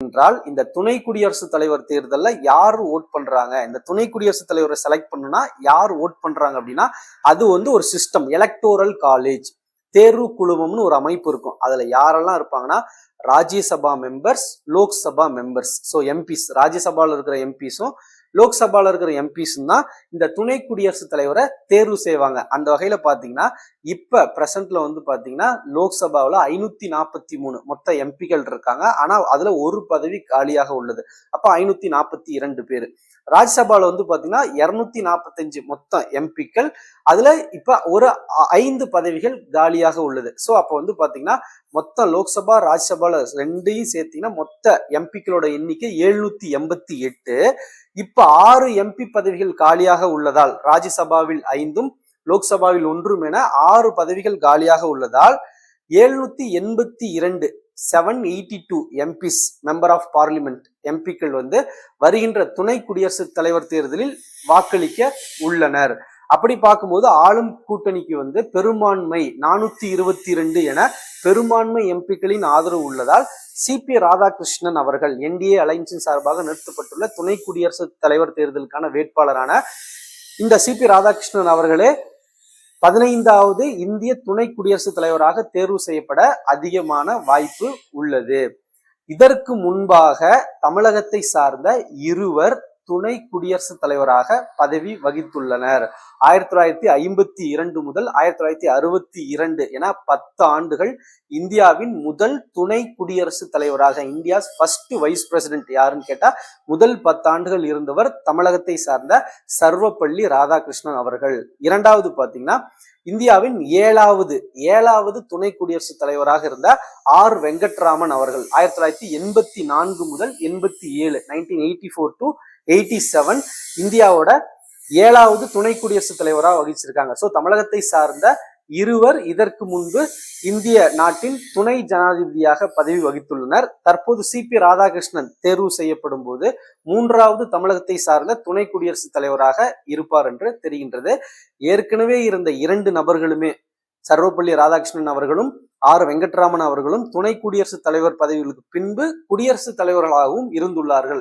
என்றால் இந்த துணை குடியரசுத் தலைவர் தேர்தல்ல யாரு ஓட் பண்றாங்க, இந்த துணை குடியரசுத் தலைவரை செலக்ட் பண்ணுனா யார் ஓட் பண்றாங்க அப்படின்னா அது ஒரு சிஸ்டம். எலக்டோரல் காலேஜ் தேர்வு குழுமம்னு ஒரு அமைப்பு இருக்கும். அதுல யாரெல்லாம் இருப்பாங்கன்னா Rajya Sabha members, Lok Sabha members. So MPs, ராஜ்யசபால இருக்கிற எம்பிஸும் லோக்சபால இருக்கிற எம்பிஸும் தான் இந்த துணை குடியரசுத் தலைவரை தேர்வு செய்வாங்க. அந்த வகையில பாத்தீங்கன்னா இப்ப பிரசன்ட்ல பாத்தீங்கன்னா லோக்சபாவில் 543 மொத்த எம்பிக்கள் இருக்காங்க. ஆனா அதுல ஒரு பதவி காலியாக உள்ளது. அப்ப 542 பேர். ராஜ்யசபால பாத்தீங்கன்னா 245 மொத்த எம்பிக்கள். அதுல இப்ப ஒரு 5 பதவிகள் காலியாக உள்ளது. சோ அப்ப பாத்தீங்கன்னா மொத்த லோக்சபா ராஜ்யசபால ரெண்டையும் சேர்த்தீங்கன்னா மொத்த எம்பிக்களோட எண்ணிக்கை 788. இப்ப 6 எம்பி பதவிகள் காலியாக உள்ளதால் ராஜ்யசபாவில் 5 லோக்சபாவில் 1 என 6 பதவிகள் காலியாக உள்ளதால் 782 782 எம்பிஸ் மெம்பர் ஆஃப் பார்லிமெண்ட் எம்பிக்கள் வருகின்ற துணை குடியரசுத் தலைவர் தேர்தலில் வாக்களிக்க உள்ளனர். அப்படி பார்க்கும்போது ஆளும் கூட்டணிக்கு பெரும்பான்மை 422 என பெரும்பான்மை எம்பிக்களின் ஆதரவு உள்ளதால் சிபி ராதாகிருஷ்ணன் அவர்கள் என்டிஏ அலைன்ஸின் சார்பாக நிறுத்தப்பட்டுள்ள துணை குடியரசுத் தலைவர் தேர்தலுக்கான வேட்பாளரான இந்த சிபி ராதாகிருஷ்ணன் அவர்களே 15வது இந்திய துணை குடியரசுத் தலைவராக தேர்வு செய்யப்பட அதிகமான வாய்ப்பு உள்ளது. இதற்கு முன்பாக தமிழகத்தை சார்ந்த இருவர் துணை குடியரசுத் தலைவராக பதவி வகித்துள்ளனர். 1952 முதல் 1962 என 10 ஆண்டுகள் இந்தியாவின் முதல் துணை குடியரசுத் தலைவராக, இந்தியாஸ் ஃபர்ஸ்ட் வைஸ் பிரசிடென்ட் யாருன்னு கேட்டா முதல் 10 ஆண்டுகள் இருந்தவர் தமிழகத்தை சார்ந்த சர்வப்பள்ளி ராதாகிருஷ்ணன் அவர்கள். இரண்டாவது பாத்தீங்கன்னா இந்தியாவின் ஏழாவது துணை குடியரசுத் தலைவராக இருந்த ஆர் வெங்கட்ராமன் அவர்கள் 1984 முதல் 87 1984 to 87 இந்தியாவோட 7வது துணை குடியரசுத் தலைவராக வகிச்சிருக்காங்க. சோ தமிழகத்தை சார்ந்த இருவர் இதற்கு முன்பு இந்திய நாட்டின் துணை ஜனாதிபதியாக பதவி வகித்துள்ளனர். தற்போது சிபி ராதாகிருஷ்ணன் தேர்வு செய்யப்படும் போது 3வது தமிழகத்தை சார்ந்த துணை குடியரசுத் தலைவராக இருப்பார் என்று தெரிகின்றது. ஏற்கனவே இருந்த 2 நபர்களுமே சர்வப்பள்ளி ராதாகிருஷ்ணன் அவர்களும் ஆர் வெங்கட்ராமன் அவர்களும் துணை குடியரசுத் தலைவர் பதவிகளுக்கு பின்பு குடியரசுத் தலைவர்களாகவும் இருந்துள்ளார்கள்.